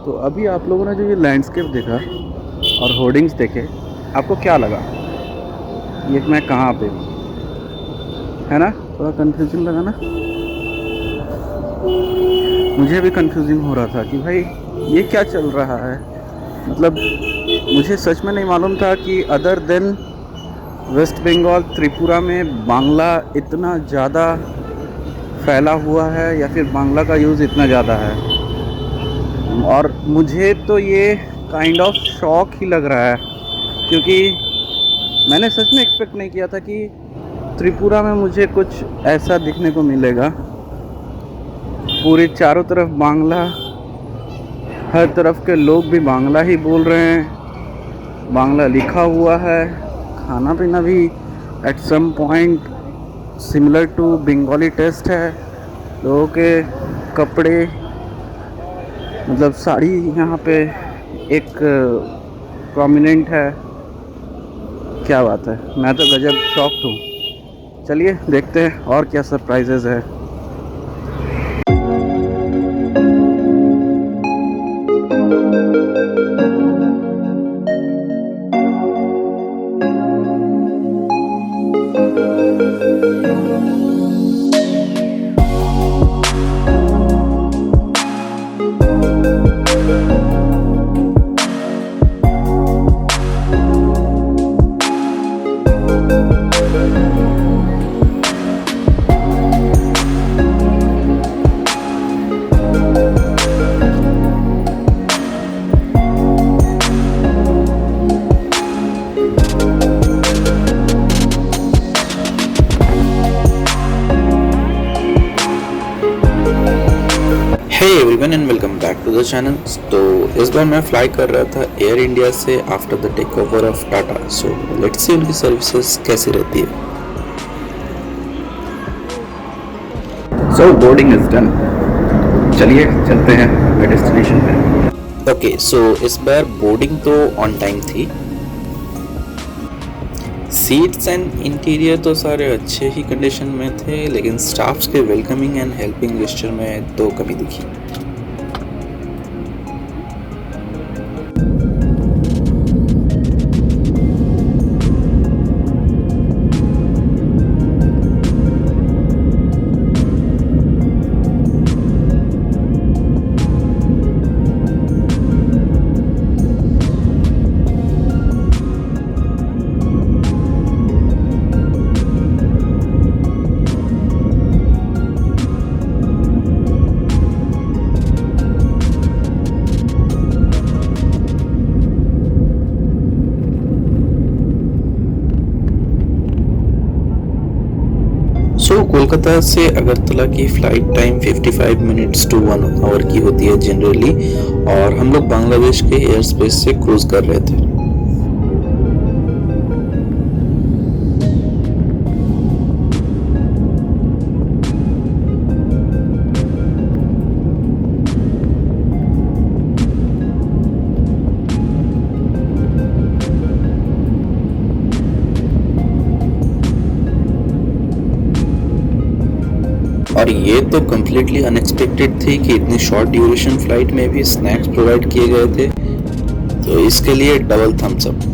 तो अभी आप लोगों ने जो ये लैंडस्केप देखा और होर्डिंग्स देखे, आपको क्या लगा? ये मैं कहाँ पे हूँ, है ना? थोड़ा कंफ्यूजिंग लगा ना? मुझे भी कंफ्यूजिंग हो रहा था कि भाई ये क्या चल रहा है। मतलब मुझे सच में नहीं मालूम था कि other than West Bengal, Tripura में बांग्ला इतना ज़्यादा फैला हुआ है या फिर बांग्ला का यूज़ इतना ज़्यादा है। और मुझे तो ये काइंड ऑफ शॉक ही लग रहा है, क्योंकि मैंने सच में एक्सपेक्ट नहीं किया था कि त्रिपुरा में मुझे कुछ ऐसा दिखने को मिलेगा। पूरी चारों तरफ बांग्ला, हर तरफ के लोग भी बांग्ला ही बोल रहे हैं, बांग्ला लिखा हुआ है। खाना पीना भी at some point similar to Bengali taste है। लोगों के कपड़े, मतलब साड़ी यहाँ पे एक प्रोमिनेंट है। क्या बात है, मैं तो गजब शॉक्ड हूँ। चलिए देखते हैं और क्या सरप्राइजेज़ है। Hey everyone and welcome back to the channel. तो इस बार मैं फ्लाई कर रहा था एयर इंडिया से after the take over of Tata. So let's see उनकी सर्विसेज कैसी रहती है। सो बोर्डिंग इज डन, चलिए चलते हैं अपने डेस्टिनेशन पे। ओके, सो इस बार बोर्डिंग तो ऑन टाइम थी। सीट्स एंड इंटीरियर तो सारे अच्छे ही कंडीशन में थे, लेकिन स्टाफ्स के वेलकमिंग एंड हेल्पिंग जेस्चर में तो कमी दिखी। कोलकाता से अगरतला की flight time 55 minutes to 1 hour की होती है जनरली, और हम लोग बांग्लादेश के एयर स्पेस से क्रूज कर रहे थे। और ये तो कम्प्लीटली अनएक्सपेक्टेड थी कि इतनी शॉर्ट ड्यूरेशन फ्लाइट में भी स्नैक्स प्रोवाइड किए गए थे, तो इसके लिए डबल थम्स अप।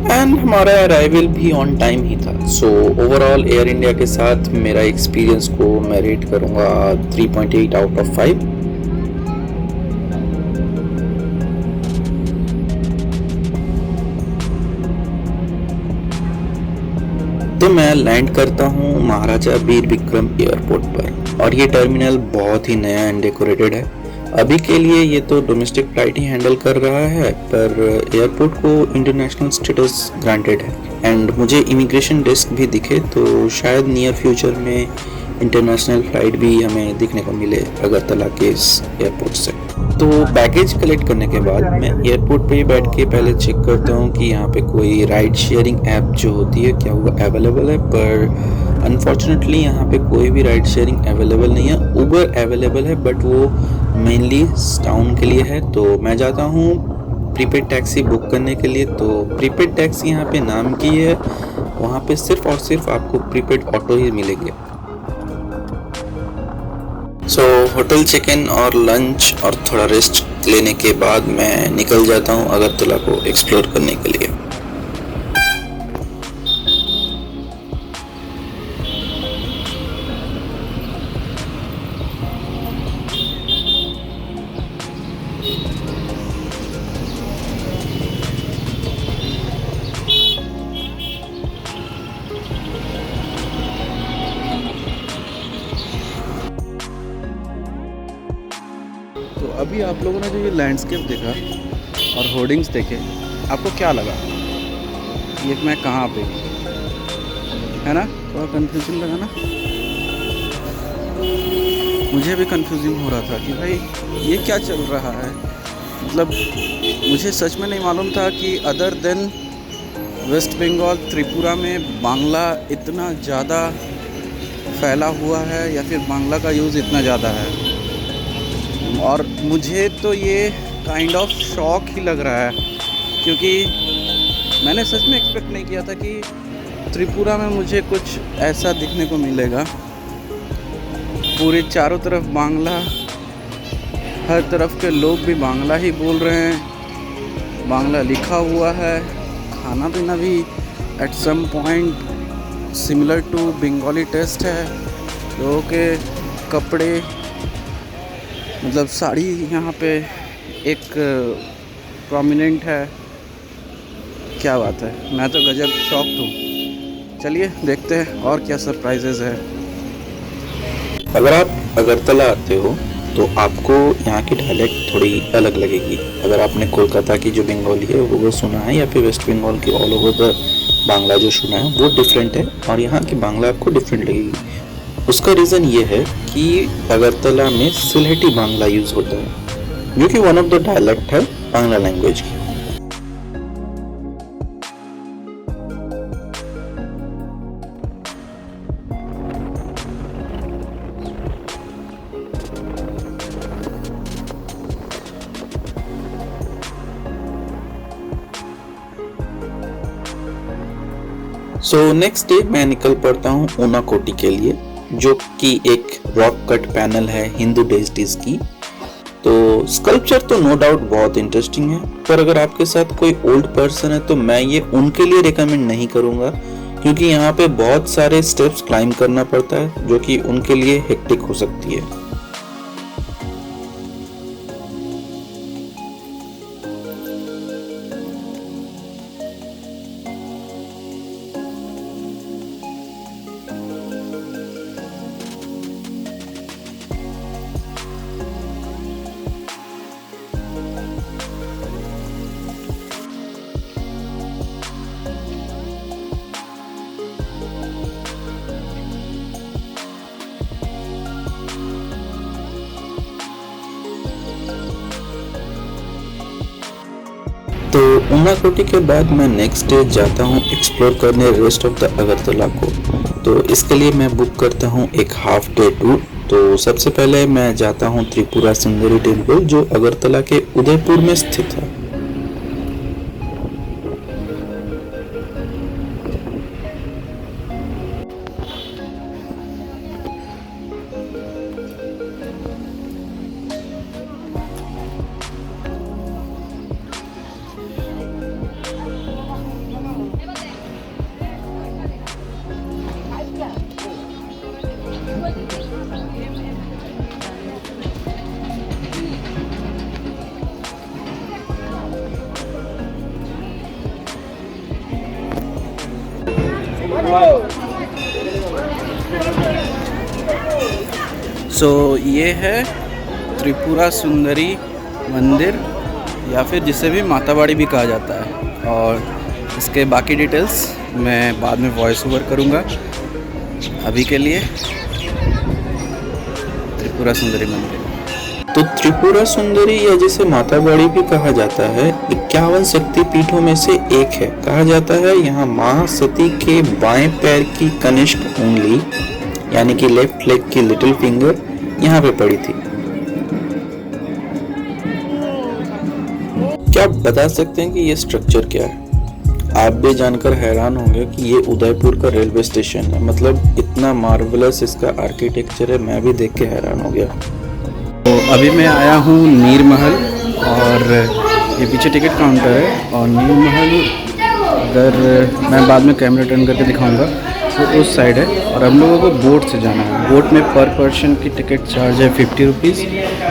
एंड हमारा अराइवल भी ऑन टाइम ही था। सो ओवरऑल एयर इंडिया के साथ मेरा एक्सपीरियंस को मैं रेट करूंगा 3.8 आउट ऑफ 5। तो मैं लैंड करता हूँ महाराजा बीर विक्रम एयरपोर्ट पर, और ये टर्मिनल बहुत ही नया एंड डेकोरेटेड है। अभी के लिए ये तो डोमेस्टिक फ्लाइट ही हैंडल कर रहा है, पर एयरपोर्ट को इंटरनेशनल स्टेटस ग्रांटेड है। एंड मुझे इमिग्रेशन डेस्क भी दिखे, तो शायद नियर फ्यूचर में इंटरनेशनल फ़्लाइट भी हमें दिखने को मिले अगरतला के इस एयरपोर्ट से। तो बैगेज कलेक्ट करने के बाद मैं एयरपोर्ट पे ही बैठ के पहले चेक करता हूँ कि यहाँ पे कोई राइड शेयरिंग ऐप जो होती है क्या वो अवेलेबल है, पर अनफॉर्चुनेटली यहाँ पे कोई भी राइड शेयरिंग अवेलेबल नहीं है। उबर अवेलेबल है बट वो मेनली टाउन के लिए है। तो मैं जाता हूँ प्रीपेड टैक्सी बुक करने के लिए। तो प्रीपेड टैक्सी यहाँ पे नाम की है, वहाँ पे सिर्फ और सिर्फ आपको प्रीपेड ऑटो ही मिलेंगे। सो होटल चेक इन और लंच और थोड़ा रेस्ट लेने के बाद मैं निकल जाता हूँ अगरतला को एक्सप्लोर करने के लिए। तो अभी आप लोगों ने जो ये लैंडस्केप देखा और होर्डिंग्स देखे, आपको क्या लगा? ये मैं कहाँ पे, है ना? थोड़ा कंफ्यूजिंग लगा ना? मुझे भी कंफ्यूजिंग हो रहा था कि भाई ये क्या चल रहा है। मतलब मुझे सच में नहीं मालूम था कि other than West Bengal Tripura में बांग्ला इतना ज़्यादा फैला हुआ है या फिर बांग्ला का यूज़ इतना ज़्यादा है। और मुझे तो ये काइंड ऑफ शॉक ही लग रहा है, क्योंकि मैंने सच में एक्सपेक्ट नहीं किया था कि त्रिपुरा में मुझे कुछ ऐसा दिखने को मिलेगा। पूरे चारों तरफ बांग्ला, हर तरफ के लोग भी बांग्ला ही बोल रहे हैं, बांग्ला लिखा हुआ है। खाना पीना भी at some point similar to Bengali taste है। लोगों के कपड़े, मतलब साड़ी यहाँ पे एक प्रोमिनेंट है। क्या बात है, मैं तो गजब शॉक्ड हूँ। चलिए देखते हैं और क्या सरप्राइजेज़ है। अगर आप अगरतला आते हो तो आपको यहाँ की डायलेक्ट थोड़ी अलग लगेगी। अगर आपने कोलकाता की जो बंगाली है वो सुना है या फिर वेस्ट बंगाल की ऑल ओवर द बांग्ला जो सुना है वो डिफरेंट है, और यहाँ की बांग्ला आपको डिफरेंट लगेगी। उसका रीज़न ये है कि अगरतला में सिलहेटी बांग्ला यूज़ होता है, जो कि वन ऑफ द डायलेक्ट है बांग्ला लैंग्वेज की। सो नेक्स्ट डे मैं निकल पड़ता हूँ ऊनाकोटी के लिए, जो कि एक रॉक कट पैनल है हिंदू डेइटीज की। तो स्कल्पचर तो नो डाउट बहुत इंटरेस्टिंग है, पर अगर आपके साथ कोई ओल्ड पर्सन है तो मैं ये उनके लिए रिकमेंड नहीं करूँगा, क्योंकि यहाँ पे बहुत सारे स्टेप्स क्लाइंब करना पड़ता है जो कि उनके लिए हेक्टिक हो सकती है। तो ऊनाकोटी के बाद मैं नेक्स्ट डे जाता हूँ एक्सप्लोर करने रेस्ट ऑफ द अगरतला को। तो इसके लिए मैं बुक करता हूँ एक हाफ डे टूर। तो सबसे पहले मैं जाता हूँ त्रिपुरा सुंदरी टेम्पल, जो अगरतला के उदयपुर में स्थित है। सो ये है त्रिपुरा सुंदरी मंदिर, या फिर जिसे भी माताबाड़ी भी कहा जाता है, और इसके बाकी डिटेल्स मैं बाद में वॉइस ओवर करूँगा। अभी के लिए त्रिपुरा सुंदरी मंदिर। तो त्रिपुरा सुंदरी या जिसे माता बड़ी भी कहा जाता है 51 शक्ति पीठों में से एक है। कहा जाता है यहाँ माँ सती के बाएं पैर की कनिष्ठ उंगली यानी कि लेफ्ट लेग की लिटिल फिंगर यहाँ पे पड़ी थी। क्या आप बता सकते हैं कि ये स्ट्रक्चर क्या है? आप भी जानकर हैरान होंगे कि ये उदयपुर का रेलवे स्टेशन है। मतलब इतना मार्वलस इसका आर्किटेक्चर है, मैं भी देख के हैरान हो गया। तो अभी मैं आया हूँ नीर महल, और ये पीछे टिकट काउंटर है। और नीर महल अगर मैं बाद में कैमरा टर्न करके दिखाऊंगा तो उस साइड है। और हम लोगों को बोट से जाना है। बोट में पर पर्सन की टिकट चार्ज है 50 रुपीज़।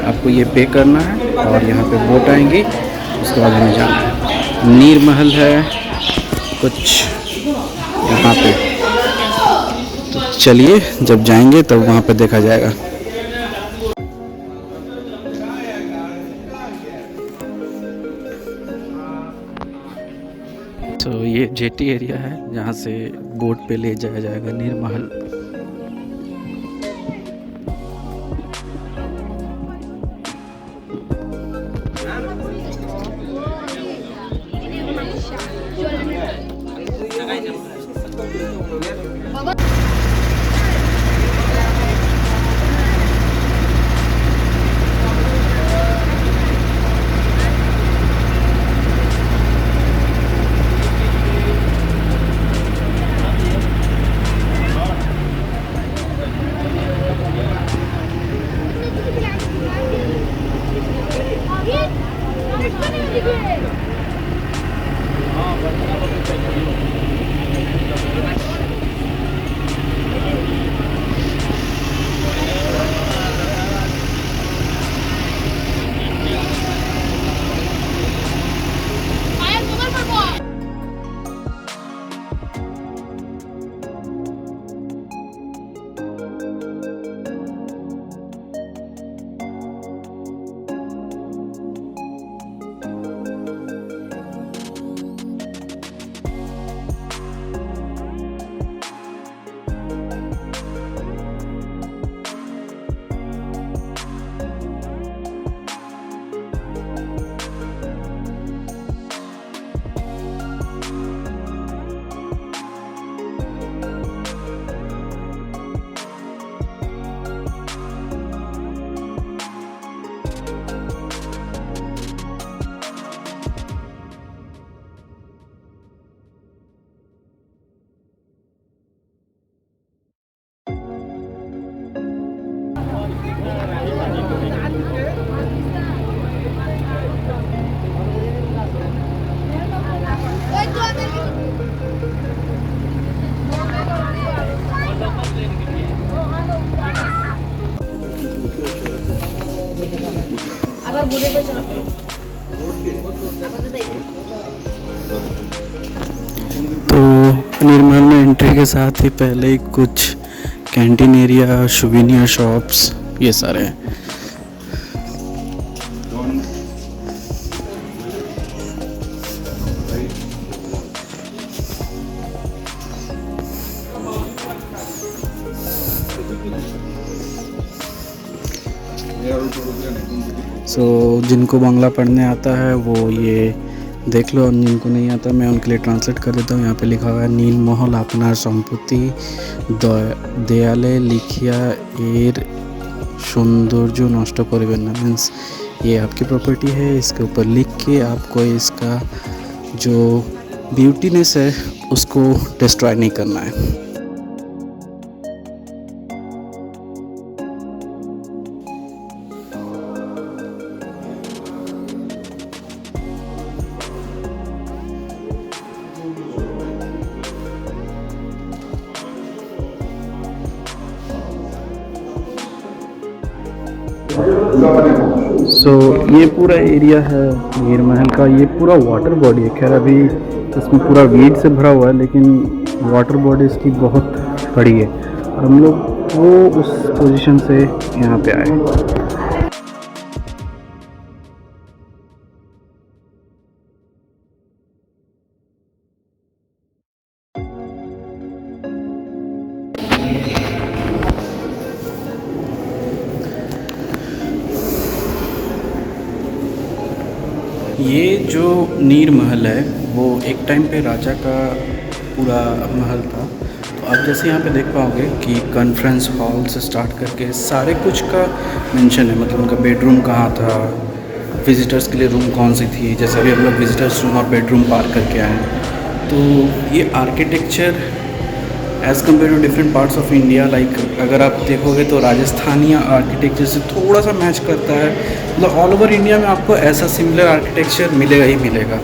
आपको ये पे करना है और यहाँ पे बोट आएंगी, उसके बाद हमें जाना है। नीर महल है कुछ यहाँ पे, तो चलिए जब जाएंगे तब वहाँ पे देखा जाएगा। तो ये जेटी एरिया है जहाँ से बोट पे ले जाया जाएगा नीर महल। तो निर्मल में एंट्री के साथ ही पहले ही कुछ कैंटीन एरिया, सुवेनियर शॉप्स, ये सारे हैं। जिनको बांग्ला पढ़ने आता है वो ये देख लो, और जिनको नहीं आता मैं उनके लिए ट्रांसलेट कर देता हूँ। यहाँ पे लिखा हुआ है नील महल आपनार सम्पत्ति देयाले लिखिया एर सौंदर्य नष्ट करबेन ना। मीन्स ये आपकी प्रॉपर्टी है, इसके ऊपर लिख के आपको इसका जो ब्यूटीनेस है उसको डिस्ट्रॉय नहीं करना है। ये पूरा एरिया है नीर महल का, ये पूरा वाटर बॉडी है। खैर अभी इसमें पूरा वीड से भरा हुआ है, लेकिन वाटर बॉडी इसकी बहुत बड़ी है। और हम लोग वो उस पोजीशन से यहाँ पे आए। ये जो नीर महल है वो एक टाइम पे राजा का पूरा महल था। तो आप जैसे यहाँ पे देख पाओगे कि कॉन्फ्रेंस हॉल से स्टार्ट करके सारे कुछ का मेंशन है, मतलब उनका बेडरूम कहाँ था, विजिटर्स के लिए रूम कौन सी थी। जैसे अभी हम लोग विजिटर्स रूम और बेडरूम पार करके आए हैं। तो ये architecture as compare to different parts of India, like अगर आप देखोगे तो राजस्थानी आर्किटेक्चर से थोड़ा सा मैच करता है। मतलब ऑल ओवर इंडिया में आपको ऐसा सिमिलर आर्किटेक्चर मिलेगा ही मिलेगा।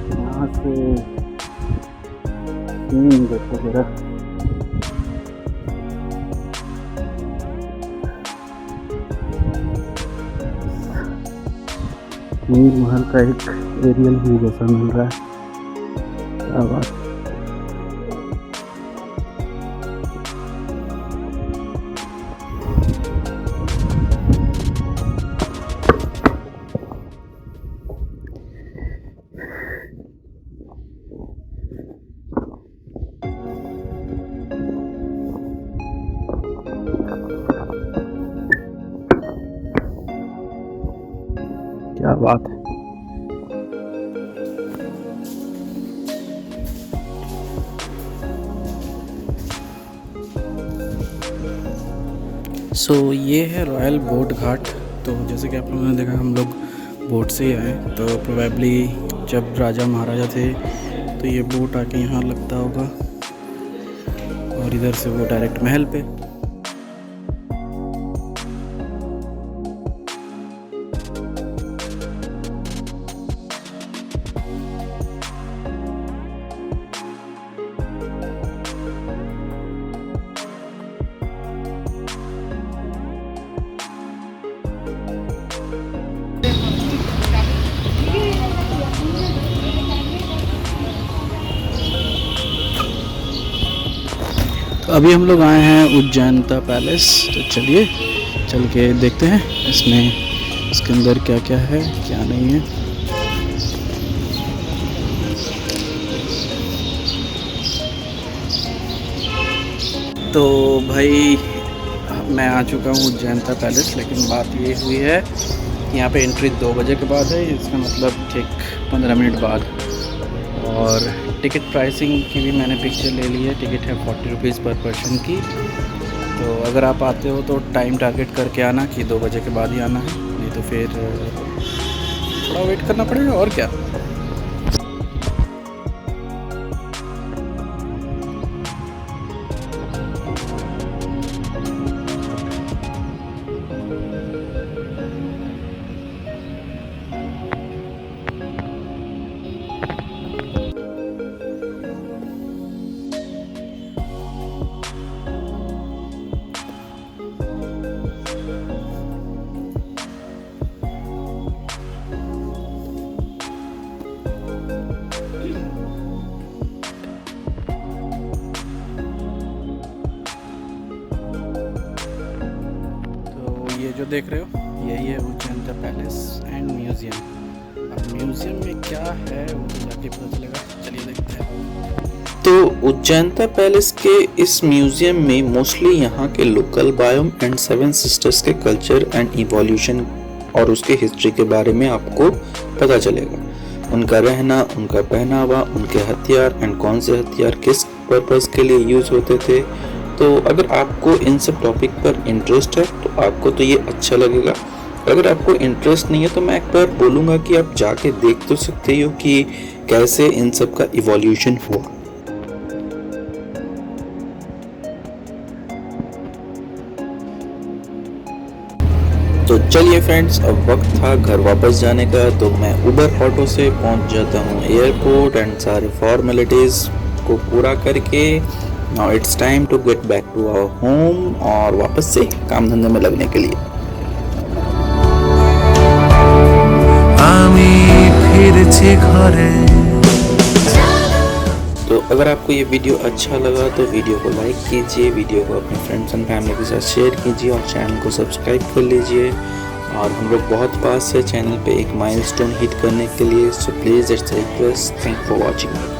यहाँ से देखो जरा, नीर महल का एक एरियल व्यू जैसा मिल रहा है। क्या बात। क्या बात है। सो ये है रॉयल बोट घाट। तो जैसे कि आप लोगों ने देखा हम लोग बोट से ही आए, तो प्रोबेबली जब राजा महाराजा थे तो ये बोट आके यहाँ लगता होगा और इधर से वो डायरेक्ट महल पे। तो अभी हम लोग आए हैं उज्जैनता पैलेस। तो चलिए चल के देखते हैं इसमें, इसके अंदर क्या क्या है क्या नहीं है। तो भाई मैं आ चुका हूँ उज्जैनता पैलेस, लेकिन बात ये हुई है यहाँ पे एंट्री 2 बजे के बाद है, इसका मतलब ठीक 15 मिनट बाद। और टिकट प्राइसिंग की भी मैंने पिक्चर ले ली है। टिकट है 40 रुपीज़ पर पर्सन की। तो अगर आप आते हो तो टाइम टारगेट करके आना कि 2 बजे के बाद ही आना है, नहीं तो फिर थोड़ा वेट करना पड़ेगा और क्या। ये जो देख रहे हो यही है उज्जैनता पैलेस एंड म्यूज़ियम। अब म्यूज़ियम में क्या है वो तो जाके पता चलेगा, चलिए देखते हैं। तो उज्जैनता पैलेस के इस म्यूजियम में मोस्टली यहाँ के लोकल बायोम एंड 7 सिस्टर्स के कल्चर एंड इवोल्यूशन और उसके हिस्ट्री के बारे में आपको पता चलेगा। उनका रहना, उनका पहनावा, उनके हथियार एंड कौन से हथियार किस पर्पस के लिए यूज होते थे। तो अगर आपको इन सब टॉपिक पर इंटरेस्ट है तो आपको तो ये अच्छा लगेगा। अगर आपको इंटरेस्ट नहीं है तो मैं एक बार बोलूँगा कि आप जाके देख तो सकते हो कि कैसे इन सब का इवोल्यूशन हुआ। तो चलिए फ्रेंड्स, अब वक्त था घर वापस जाने का, तो मैं उबर ऑटो से पहुंच जाता हूं एयरपोर्ट एंड सारे फॉर्मेलिटीज़ को पूरा करके now it's time to get back to our home और वापस से काम धंधे में लगने के लिए। तो अगर आपको ये वीडियो अच्छा लगा तो वीडियो को लाइक कीजिए, वीडियो को अपने फ्रेंड्स एंड फैमिली के साथ शेयर कीजिए और चैनल को सब्सक्राइब कर लीजिए। और हम लोग बहुत पास है चैनल पे एक माइलस्टोन हिट करने के लिए, so please it's request. Thank for watching.